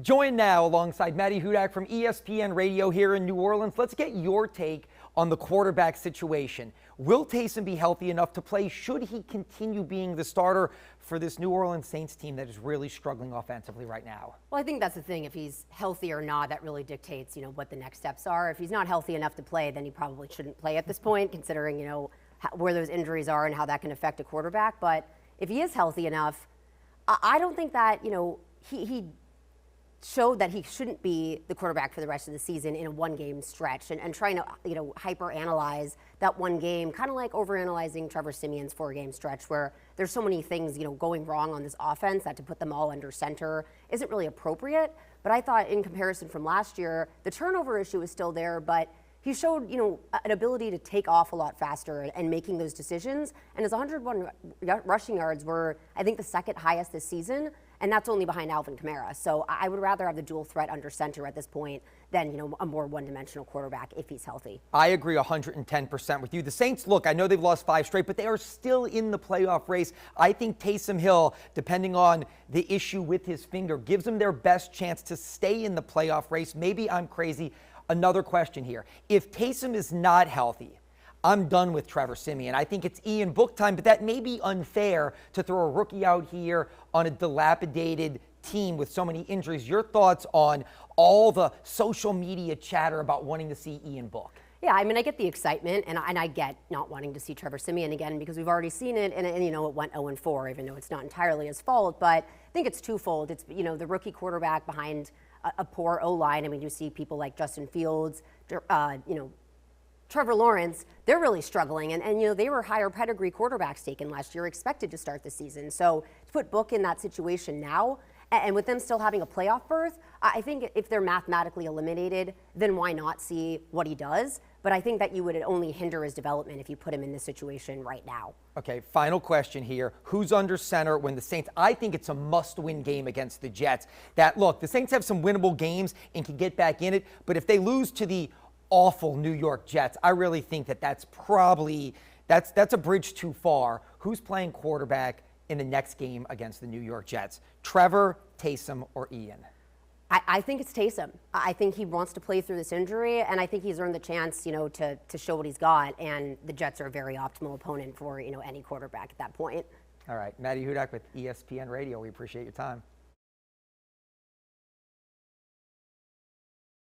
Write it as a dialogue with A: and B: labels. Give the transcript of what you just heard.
A: Joined now alongside Maddie Hudak from ESPN Radio here in New Orleans. Let's get your take on the quarterback situation. Will Taysom be healthy enough to play? Should he continue being the starter for this New Orleans Saints team that is really struggling offensively right now?
B: Well, I think that's the thing. If he's healthy or not, that really dictates, what the next steps are. If he's not healthy enough to play, then he probably shouldn't play at this point, considering, where those injuries are and how that can affect a quarterback. But if he is healthy enough, I don't think that, he showed that he shouldn't be the quarterback for the rest of the season in a one-game stretch and trying to, hyper-analyze that one game, kind of like over-analyzing Trevor Siemian's four-game stretch where there's so many things, going wrong on this offense that to put them all under center isn't really appropriate. But I thought in comparison from last year, the turnover issue is still there, but he showed, an ability to take off a lot faster and making those decisions. And his 101 rushing yards were, I think, the second highest this season, and that's only behind Alvin Kamara. So I would rather have the dual threat under center at this point than, a more one-dimensional quarterback if he's healthy.
A: I agree 110% with you. The Saints, look, I know they've lost 5 straight, but they are still in the playoff race. I think Taysom Hill, depending on the issue with his finger, gives them their best chance to stay in the playoff race. Maybe I'm crazy. Another question here. If Taysom is not healthy, I'm done with Trevor Siemian. I think it's Ian Book time, but that may be unfair to throw a rookie out here on a dilapidated team with so many injuries. Your thoughts on all the social media chatter about wanting to see Ian Book?
B: Yeah, I get the excitement, and I get not wanting to see Trevor Siemian again because we've already seen it, and it went 0-4, even though it's not entirely his fault. But I think it's twofold. It's, the rookie quarterback behind a poor O-line. You see people like Justin Fields, Trevor Lawrence, they're really struggling. And they were higher pedigree quarterbacks taken last year, expected to start the season. So to put Book in that situation now, and with them still having a playoff berth, I think if they're mathematically eliminated, then why not see what he does? But I think that you would only hinder his development if you put him in this situation right now.
A: Okay, final question here. Who's under center when the Saints? I think it's a must-win game against the Jets. Look, the Saints have some winnable games and can get back in it, but if they lose to the awful New York Jets, I really think that's probably that's a bridge too far. Who's playing quarterback in the next game against the New York Jets? Trevor, Taysom, or Ian?
B: I think it's Taysom. I think he wants to play through this injury, and I think he's earned the chance, to show what he's got. And the Jets are a very optimal opponent for, any quarterback at that point.
A: All right, Maddie Hudak with ESPN Radio. We appreciate your time.